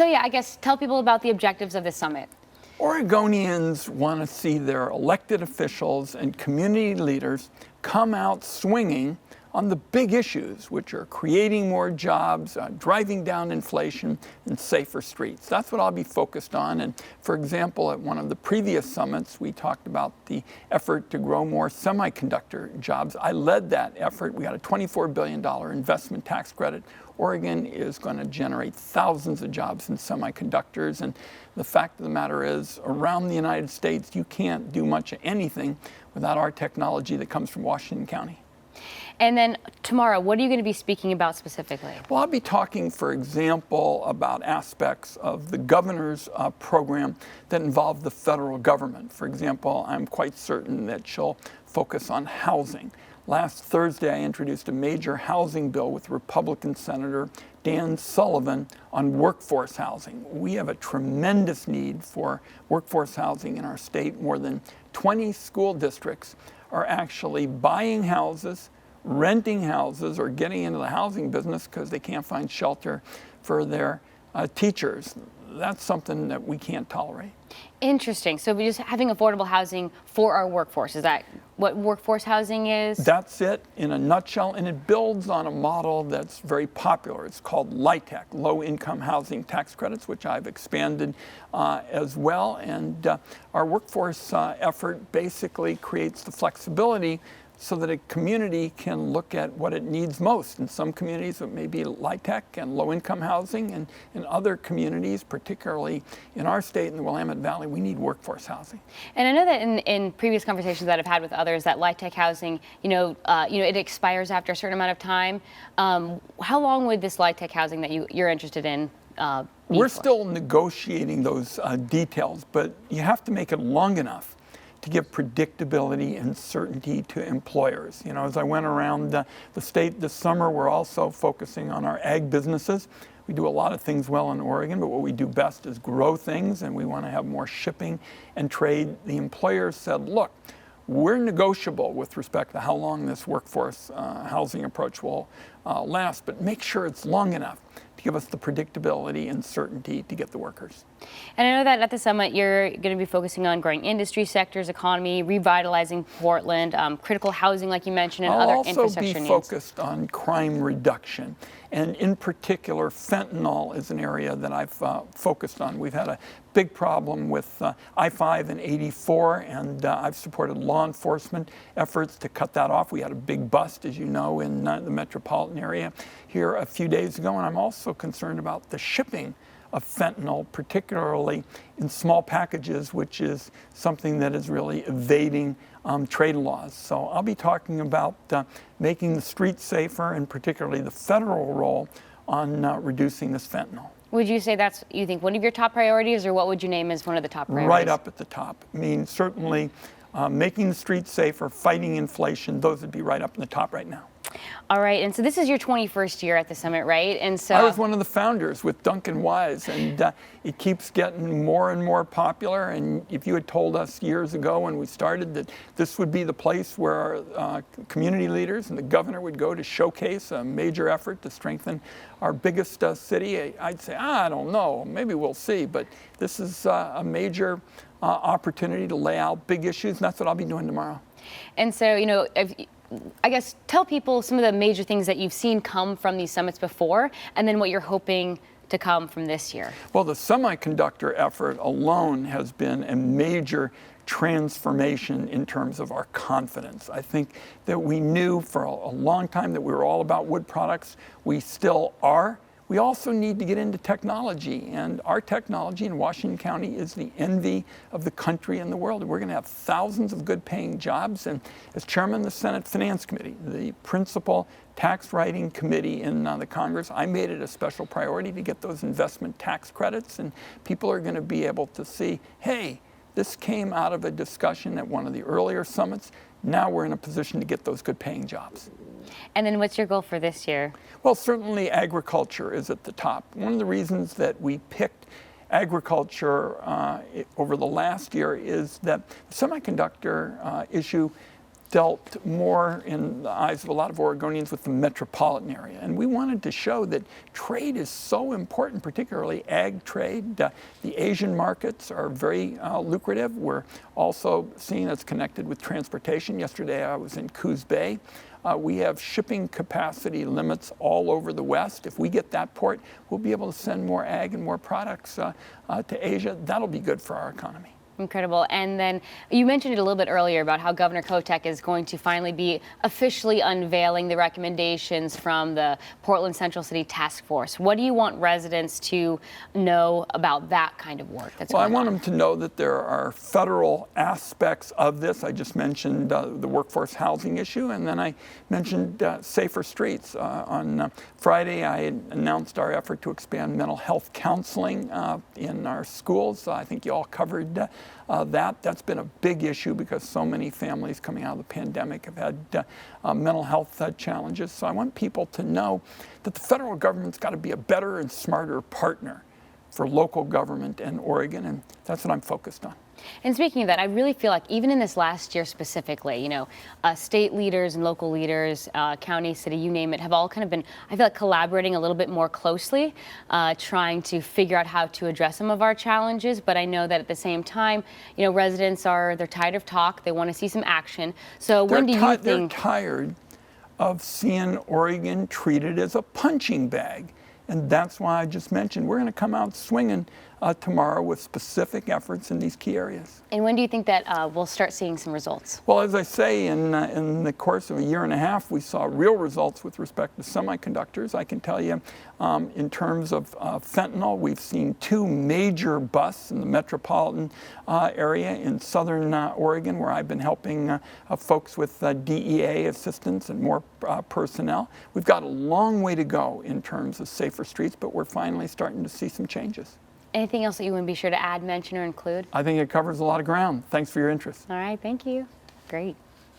So yeah, I guess tell people about the objectives of this summit. Oregonians want to see their elected officials and community leaders come out swinging on the big issues, which are creating more jobs, driving down inflation, and safer streets. That's what I'll be focused on. And for example, at one of the previous summits, we talked about the effort to grow more semiconductor jobs. I led that effort. We got a $24 billion investment tax credit. Oregon is going to generate thousands of jobs in semiconductors. And the fact of the matter is, around the United States, you can't do much of anything without our technology that comes from Washington County. And then tomorrow, what are you going to be speaking about specifically? Well, I'll be talking, for example, about aspects of the governor's program that involve the federal government. For example, I'm quite certain that she'll focus on housing. Last Thursday, I introduced a major housing bill with Republican Senator Dan Sullivan on workforce housing. We have a tremendous need for workforce housing in our state. More than 20 school districts are actually buying houses, renting houses, or getting into the housing business because they can't find shelter for their teachers. That's something that we can't tolerate. Interesting. So we're just having affordable housing for our workforce. Is that what workforce housing is? That's it in a nutshell, and it builds on a model that's very popular. It's called LTech, low-income housing tax credits, which I've expanded as well. And our workforce effort basically creates the flexibility so that a community can look at what it needs most. In some communities, it may be LTech and low-income housing, and in other communities, particularly in our state, in the Willamette Valley, we need workforce housing. And I know that in previous conversations that I've had with others, that LTech housing, it expires after a certain amount of time. How long would this LTech housing that you're interested in We're still negotiating those details, but you have to make it long enough to give predictability and certainty to employers. You know, as I went around the state this summer, we're also focusing on our ag businesses. We do a lot of things well in Oregon, but what we do best is grow things, and we want to have more shipping and trade. The employers said, look, we're negotiable with respect to how long this workforce housing approach will last, but make sure it's long enough to give us the predictability and certainty to get the workers. And I know that at the summit, you're going to be focusing on growing industry sectors, economy, revitalizing Portland, critical housing, like you mentioned, and other infrastructure needs. I'll also be focused on crime reduction. And in particular, fentanyl is an area that I've focused on. We've had a big problem with I-5 and 84, and I've supported law enforcement efforts to cut that off. We had a big bust, as you know, in the metropolitan area here a few days ago, and I'm also concerned about the shipping of fentanyl, particularly in small packages, which is something that is really evading trade laws. So I'll be talking about making the streets safer, and particularly the federal role on reducing this fentanyl. Would you say that's, you think, one of your top priorities, or what would you name as one of the top priorities? Right up at the top. I mean, certainly making the streets safer, fighting inflation, those would be right up in the top right now. All right, and so this is your 21st year at the summit, right? And so I was one of the founders with Duncan Wise, and it keeps getting more and more popular. And if you had told us years ago when we started that this would be the place where our community leaders and the governor would go to showcase a major effort to strengthen our biggest city, I'd say, I don't know, maybe we'll see. But this is a major opportunity to lay out big issues, and that's what I'll be doing tomorrow. And so, I guess tell people some of the major things that you've seen come from these summits before, and then what you're hoping to come from this year. Well, the semiconductor effort alone has been a major transformation in terms of our confidence. I think that we knew for a long time that we were all about wood products. We still are. We also need to get into technology, and our technology in Washington County is the envy of the country and the world. We're going to have thousands of good-paying jobs, and as chairman of the Senate Finance Committee, the principal tax writing committee in the Congress, I made it a special priority to get those investment tax credits, and people are going to be able to see, hey, this came out of a discussion at one of the earlier summits. Now we're in a position to get those good-paying jobs. And then what's your goal for this year? Well, certainly agriculture is at the top. One of the reasons that we picked agriculture over the last year is that the semiconductor issue dealt more in the eyes of a lot of Oregonians with the metropolitan area. And we wanted to show that trade is so important, particularly ag trade. The Asian markets are very lucrative. We're also seeing it's connected with transportation. Yesterday I was in Coos Bay. We have shipping capacity limits all over the West. If we get that port, we'll be able to send more ag and more products to Asia. That'll be good for our economy. Incredible. And then you mentioned it a little bit earlier about how Governor Kotek is going to finally be officially unveiling the recommendations from the Portland Central City Task Force. What do you want residents to know about that kind of work that's going on? Well, I want them to know that there are federal aspects of this. I just mentioned the workforce housing issue, and then I mentioned safer streets. On Friday, I announced our effort to expand mental health counseling in our schools. I think you all covered that. That's been a big issue because so many families coming out of the pandemic have had mental health challenges. So I want people to know that the federal government's got to be a better and smarter partner for local government and Oregon, and that's what I'm focused on. And speaking of that, I really feel like even in this last year specifically, state leaders and local leaders, county, city, you name it, have all kind of been, I feel like, collaborating a little bit more closely, trying to figure out how to address some of our challenges. But I know that at the same time, residents they're tired of talk. They want to see some action. So when do you think? They're tired of seeing Oregon treated as a punching bag. And that's why I just mentioned we're going to come out swinging tomorrow with specific efforts in these key areas. And when do you think that we'll start seeing some results? Well, as I say, in the course of a year and a half, we saw real results with respect to semiconductors. I can tell you, in terms of fentanyl, we've seen 2 major busts in the metropolitan area in southern Oregon, where I've been helping folks with DEA assistance and more personnel. We've got a long way to go in terms of safer streets, but we're finally starting to see some changes. Anything else that you want to be sure to add, mention, or include? I think it covers a lot of ground. Thanks for your interest. All right, thank you. Great.